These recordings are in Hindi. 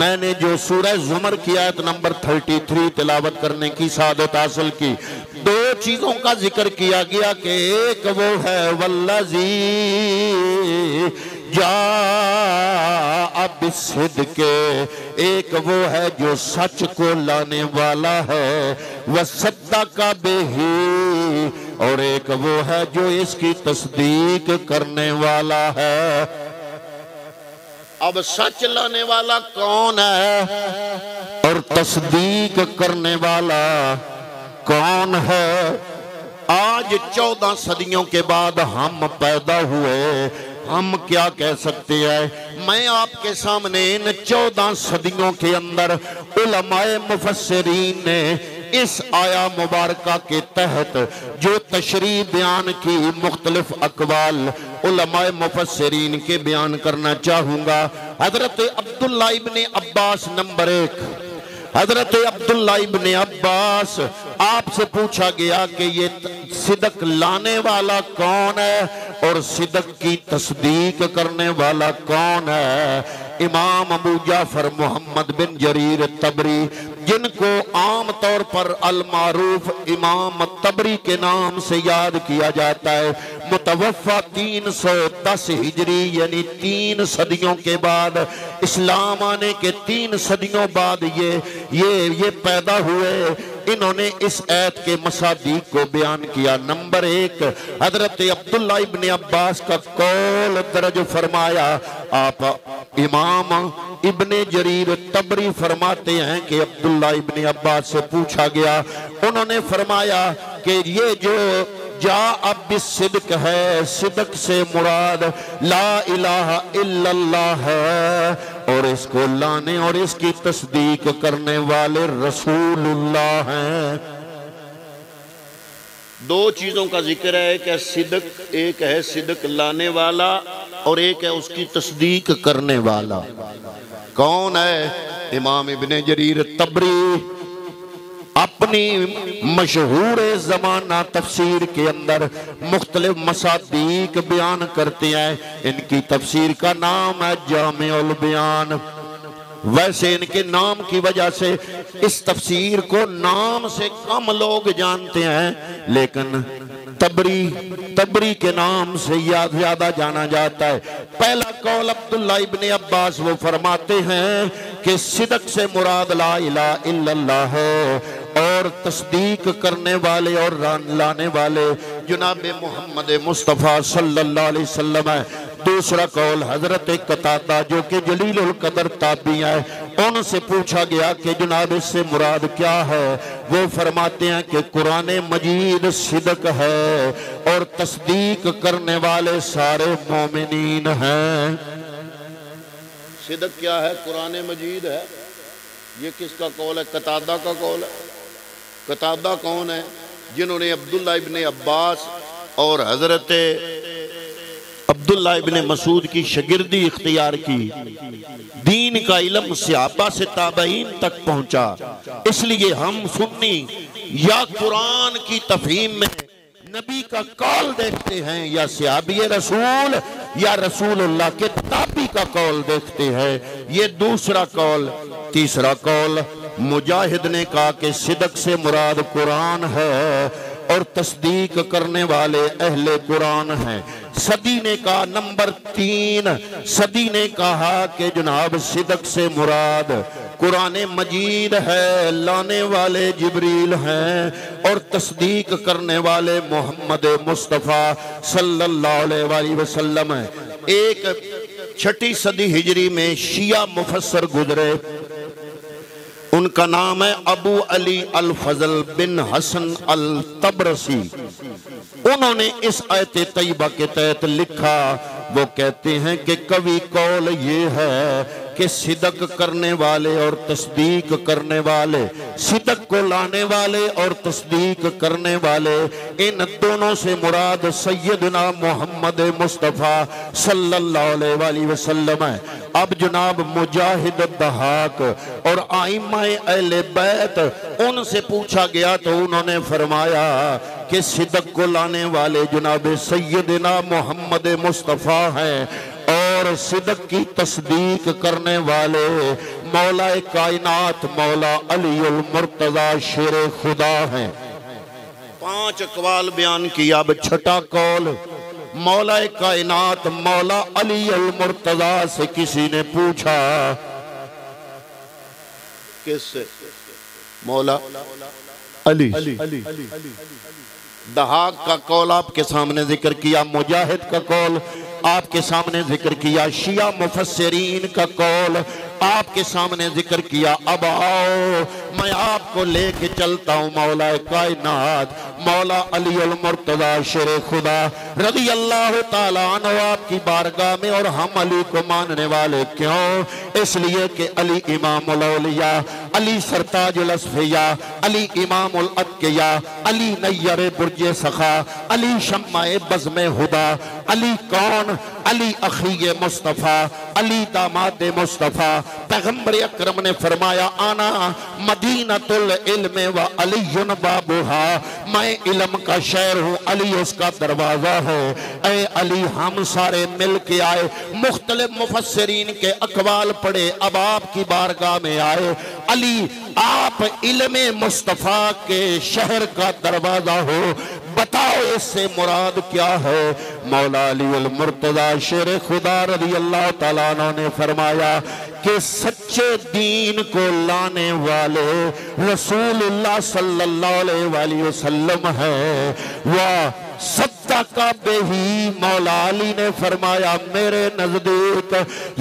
मैंने जो सूरह ज़ुमर की आयत नंबर 33 तिलावत करने की सादत हासिल की, दो चीजों का जिक्र किया गया कि एक वो है वल्लज़ी जा अब सिद्के, एक वो है जो सच को लाने वाला है, वह सद्दक़ बिही, और एक वो है जो इसकी तस्दीक करने वाला है। अब सच लाने वाला कौन है और तस्दीक करने वाला कौन है? आज 14 सदियों के बाद हम पैदा हुए, हम क्या कह सकते हैं? मैं आपके सामने इन 14 सदियों के अंदर उलमाए मुफस्सिरीन ने इस आया मुबारका के तहत जो तशरीह बयान की, मुख्तलिफ अकवाल उलमाए मुफस्सिरीन के बयान करना चाहूँगा। हज़रत अब्दुल्ला इब्ने अब्बास नंबर 1, हज़रत अब्दुल्ला इब्ने अब्बास, आपसे पूछा गया कि ये सिदक लाने वाला कौन है और सिदक की तस्दीक करने वाला कौन है? इमाम अबू जाफर मोहम्मद बिन जरीर तबरी, जिनको आम तौर पर अल मारूफ इमाम तबरी के नाम से याद किया जाता है, मुतवफ़ा 310 हिजरी यानी 3 सदियों के बाद, इस्लाम आने के 3 सदियों बाद ये पैदा हुए। इन्होंने इस आयत के मसादीक को बयान किया। नंबर 1, हजरत अब्दुल्ला इब्ने अब्बास का कौल दर्ज फरमाया। आप इमाम इब्ने जरीर तबरी फरमाते हैं कि अब्दुल्ला इब्ने अब्बास से पूछा गया, उन्होंने फरमाया कि ये जो जा अब सिद्क है, सिद्क से मुराद ला इलाहा इल्लल्लाह है और इसको लाने और इसकी तस्दीक करने वाले रसूलुल्लाह हैं। दो चीजों का जिक्र है कि सिद्क, एक है सिद्क लाने वाला और एक है उसकी तस्दीक करने वाला। कौन है? इमाम इब्ने जरीर तबरी अपनी मशहूर ज़माना तफसीर के अंदर मुख्तलिफ मसादीक बयान करते हैं। इनकी तफसीर का नाम है जामिउल बयान। वैसे इनके नाम की वजह से इस तफसीर को नाम से कम लोग जानते हैं, लेकिन तबरी के नाम से ज्यादा जाना जाता है। पहला कौल अब्दुल्ला इब्ने अब्बास वो फरमाते हैं कि सिदक से मुराद ला इलाहा इल्लल्लाह है और तस्दीक करने वाले और लाने वाले जनाब मोहम्मद मुस्तफ़ा सल्लल्लाहु अलैहि वसल्लम है। दूसरा कौल हजरत कतादा जो कि जलीलुल कदर ताबी है, उनसे पूछा गया कि जनाब इससे मुराद क्या है? वो फरमाते हैं कि कुरान मजीद सिदक है और तस्दीक करने वाले सारे मोमिनीन हैं। सिदक क्या है? कुरान मजीद है। ये किसका कौल है? कतादा का कौल है। कतादा कौन है? जिन्होंने अब्दुल्ला इब्ने अब्बास और हजरत अब्दुल्ला इब्ने मसूद की शागिर्दी इख्तियार की। दीन का इल्म सहाबा से ताबईन तक पहुंचा। इसलिए हम सुन्नी या कुरान की तफहीम में नबी का कौल देखते हैं या सहाबी रसूल या रसूलुल्लाह के ताबी का कौल देखते हैं। ये दूसरा कौल। तीसरा कौल मुजाहिद ने कहा कि सिदक से मुराद कुरान है और तस्दीक करने वाले अहले कुरान हैं। सदी ने कहा, नंबर 3 सदी ने कहा कि जनाब सिदक से मुराद कुरान मजीद है, लाने वाले जिब्रील हैं और तस्दीक करने वाले मोहम्मद मुस्तफ़ा सल्लल्लाहु अलैहि वसल्लम है। एक 6ठी सदी हिजरी में शिया मुफस्सर गुजरे, उनका नाम है अबू अली अल फजल बिन हसन अल तबरसी। उन्होंने इस आयत तैयबा के तहत लिखा, वो कहते हैं कि कवि कौल ये है कि सिदक करने वाले और तस्दीक करने वाले, सिदक को लाने वाले और तस्दीक करने वाले, इन दोनों से मुराद सैयदना मोहम्मद मुस्तफ़ा सल्लल्लाहु अलैहि वसल्लम है। अब जनाब मुजाहिद दहाक और आइम्माए अहले बैत, उनसे पूछा गया तो उन्होंने फरमाया कि सिदक को लाने वाले जनाब सैयदना मोहम्मद मुस्तफ़ा हैं और सिदक की तस्दीक करने वाले मौला कायनात मौला अली उल मुर्तजा शेर खुदा हैं। 5 अकवाल बयान किया। अब छठा कौल, मौला कायनात मौला अली उल मुर्तजा से किसी ने पूछा, किससे? मौला अली। दहाक का कौल आपके सामने जिक्र किया, मुजाहिद का कौल आपके सामने जिक्र किया, शिया मुफस्सिरीन का कौल आपके सामने जिक्र किया। अब आओ मैं आपको लेके चलता हूँ मौला कायनात मौला अली उल मुर्तजा शेर खुदा रज़ी अल्लाह ताला अन्हु आपकी बारगाह में। और हम अली को मानने वाले क्यों? इसलिए कि अली इमामुल औलिया, अली सरताजुल अस्फिया, अली इमामुल अत्किया, अली नय्यर बुर्जे सखा, अली शम्माए बज़्मे हुदा। अली कौन? अली अखी मुस्तफ़ा, अली दामाद मुस्तफ़ा। पैगंबर अकरम ने फरमाया, आना मदीनतुल इल्म व अलीयुन बाबुहा, मैं इल्म का शहर हूँ, अली उसका दरवाजा है। ऐ अली हम सारे मिल के आए, मुख्तलिफ मुफस्सिरीन के अकवाल पढ़े, अब आपकी बारगाह में आए। अली आप इल्म मुस्तफ़ा के शहर का दरवाजा हो, बताओ इससे मुराद क्या है? मौला अली उल मुर्तजा शेर खुदा रज़ी अल्लाह ताला अन्हु ने फरमाया कि सच्चे दीन को लाने वाले रसूलुल्लाह सल्लल्लाहु अलैहि वसल्लम है। वह सद्दाका बेही, मौला अली ने फरमाया मेरे नजदीक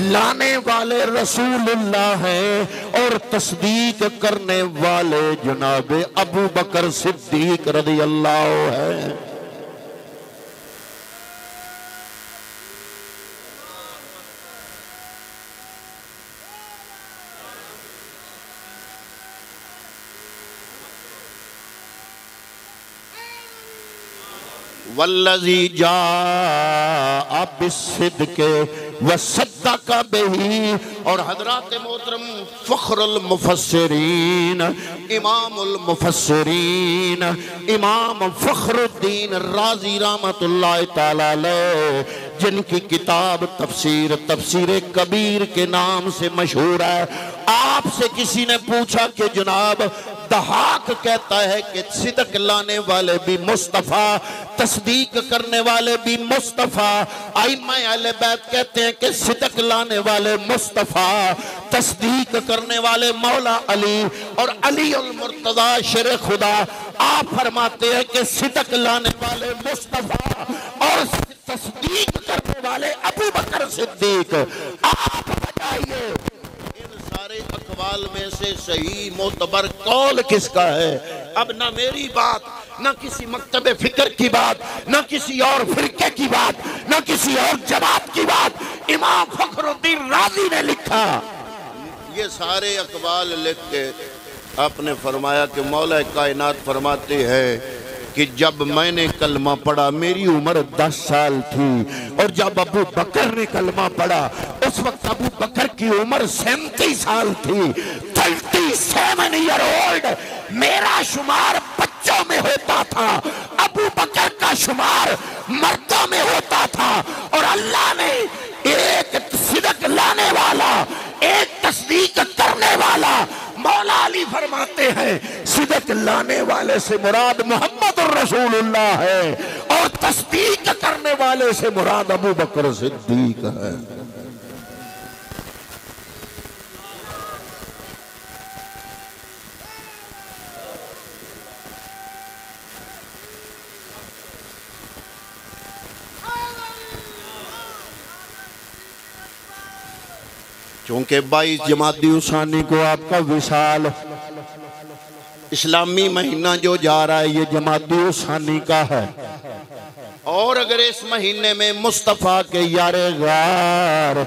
लाने वाले रसूलुल्लाह हैं और तस्दीक करने वाले जनाब अबू बकर सिद्दीक रज़ी अल्लाह है। वल्लज़ी जाअ बिस्सिद्क़ि वसद्दक़ बिही। और हज़रात मोहतरम फ़ख्रुल मुफ़स्सिरीन इमामुल मुफ़स्सिरीन इमाम फ़ख्रुद्दीन राज़ी रहमतुल्लाह ताला अलैह, जिनकी किताब तफसीर कबीर के नाम से मशहूर है, आपसे किसी ने पूछा कि जनाब दहाक कहता है कि सिदक लाने वाले भी मुस्तफ़ा, तस्दीक करने वाले भी मुस्तफ़ा। आइम्मा अहले बैत कहते हैं कि सिदक लाने वाले मुस्तफ़ा, तस्दीक करने वाले मौला अली और अली उल मुर्तज़ा शेर खुदा। आप फरमाते हैं कि सिदक लाने वाले मुस्तफ़ा और तस्दीक करने वाले अबू बकर सिद्दीक। आप बताइए सारे अकवाल में से सही मोतबर कौल किसका है? अब ना मेरी बात, ना किसी मकतबे फिक्र की बात, ना किसी और फिरके की बात, ना किसी और जमात की बात, इमाम फखरुद्दीन राज़ी ने लिखा। ये सारे अकवाल लिख के आपने फरमाया कि मौला कायनात फरमाते हैं कि जब मैंने कलमा पढ़ा मेरी उम्र 10 साल थी, और जब अबू बकर ने कलमा पढ़ा उस वक्त अबू बकर की उम्र 37 साल थी। 37 ईयर ओल्ड। मेरा शुमार बच्चों में होता था, अबू बकर का शुमार मर्दों में होता था। और अल्लाह ने एक सिदक लाने वाला, एक तस्दीक करने वाला, मौला अली फरमाते हैं सिदक लाने वाले से मुराद मोहम्मद रसूलुल्लाह है और तस्दीक करने वाले से मुराद अबू बकर सिद्दीक है। चूंकि 22 जमादी उसानी को आपका विशाल इस्लामी महीना जो जा रहा है ये जमादी उसानी का है। और अगर इस महीने में मुस्तफ़ा के यारे गार,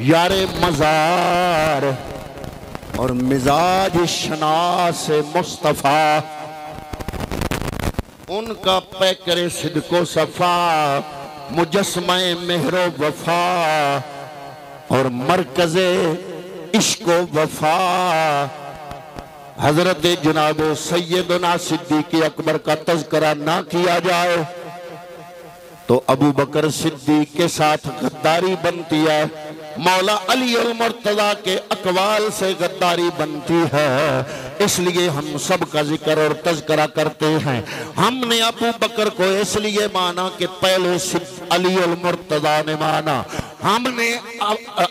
यारे मज़ार और मिजाज शनास मुस्तफ़ा, उनका पैकरे सिद्को सफ़ा, मुजस्मे मेहरो वफा और मरकज़े इश्को वफा हजरत जनाब सैयदना सिद्दीक़ अकबर का तज़किरा ना किया जाए तो अबू बकर सिद्दीक़ के साथ गद्दारी बनती है। मौला अली अल मुर्तज़ा के अकवाल से गद्दारी बनती है, इसलिए हम सब का जिक्र और तज़किरा करते हैं। हमने अबू बकर को इसलिए माना कि पहले अली अल मुर्तज़ा ने माना, हमने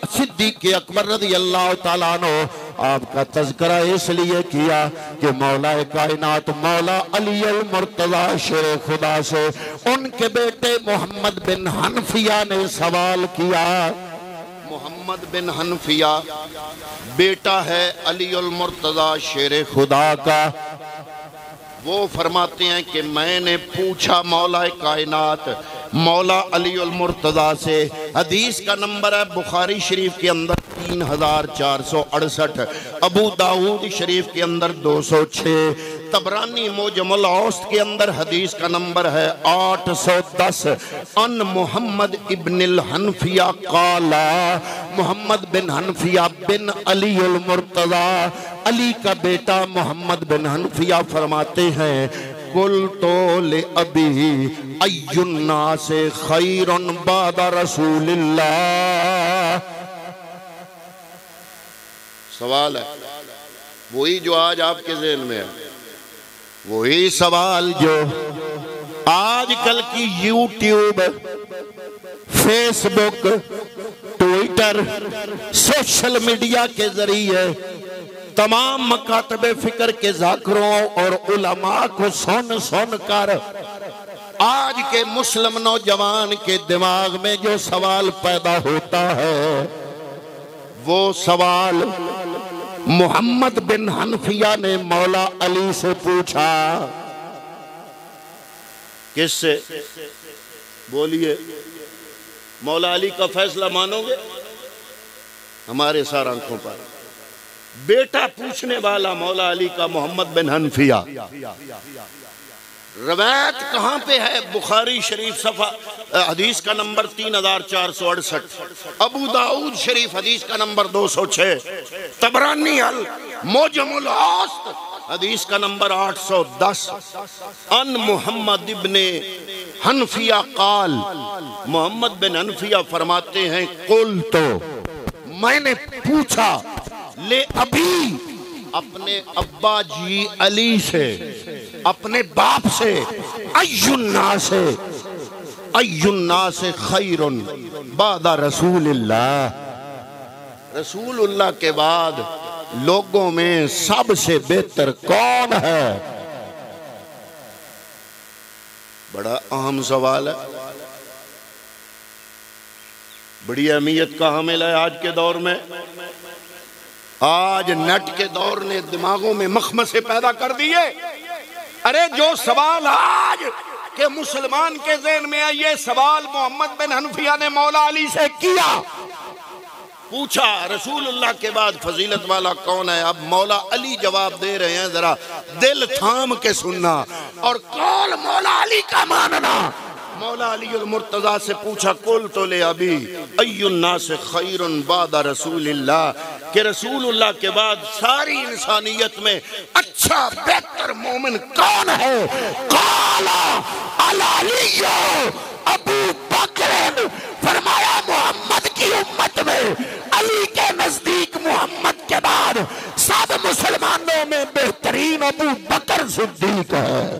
सिद्दीक़ अकबर रज़ी अल्लाह तआला अन्हु आपका तज़किरा इसलिए किया कि मौला कायनात मौला अली अल मुर्तज़ा शेर खुदा से उनके बेटे मोहम्मद बिन हनफिया ने सवाल किया। मोहम्मद बिन हनफिया बेटा है अली अल मुर्तज़ा शेर खुदा का। वो फरमाते हैं कि मैंने पूछा मौला कायनात मौला अली अल मुर्तज़ा से, हदीस का नंबर है बुखारी शरीफ के अंदर 3468, अबू दाऊद शरीफ के अंदर 206, तबरानी मोजमुल औसत के अंदर हदीस का नंबर है 810। अन मोहम्मद इब्निल हनफिया काला, मोहम्मद बिन हनफिया बिन अली अल मुर्तज़ा, अली का बेटा मोहम्मद बिन हनफिया फरमाते हैं कुल तो ले अबी अय्युन्ना से खैरुन बादा रसूलिल्लाह। सवाल है वही जो आज आपके ज़हन में है, वही सवाल जो आजकल की YouTube, Facebook, Twitter, social media के जरिए तमाम मकातबे फिक्र के ज़ाकिरों और उलमा को सुन सुन कर आज के मुस्लिम नौजवान के दिमाग में जो सवाल पैदा होता है, वो सवाल मोहम्मद बिन हनफिया ने मौला अली से पूछा। किससे? बोलिए। मौला अली का फैसला मानोगे? हमारे सार आंखों पर बेटा पूछने वाला मौला अली का मोहम्मद बिन हनफिया। रवायत कहाँ पे है? बुखारी शरीफ सफा हदीस का नंबर 3468, अबू दाऊद शरीफ हदीस का नंबर 206, तबरानी अल मोजमुल औसत हदीस का नंबर 810। अन मोहम्मद इब्ने हनफिया काल, मोहम्मद बिन हनफिया फरमाते हैं कुल तो मैंने पूछा ले अभी अपने अब्बा जी अली से, अपने बाप से, अय्युन्ना से खैरुन बादा रसूलिल्लाह, रसूलुल्लाह के बाद लोगों में सबसे बेहतर कौन है? बड़ा अहम सवाल है, बड़ी अहमियत का हामिल है आज के दौर में। आज नेट के दौर ने दिमागों में मखमसे पैदा कर दिए। अरे जो सवाल आज के मुसलमान के ज़हन में है, ये सवाल मोहम्मद बिन हनफिया ने मौला अली से किया, पूछा रसूलुल्लाह के बाद फजीलत वाला कौन है? अब मौला अली जवाब दे रहे हैं, जरा दिल थाम के सुनना और कौल मौला अली का मानना। मौला अली अल मुर्तज़ा से पूछा कुल तो ले अभी अय्युन्ना से खैरुन बादा रसूलिल्लाह, कि रसूलुल्लाह के बाद सारी इंसानियत में अच्छा बेहतर मोमिन कौन है? काला अलियो अबू बकर, फरमाया मोहम्मद की उम्मत में अली के नजदीक मोहम्मद के बाद सब मुसलमानों में बेहतरीन अबू बकर सिद्दीक है।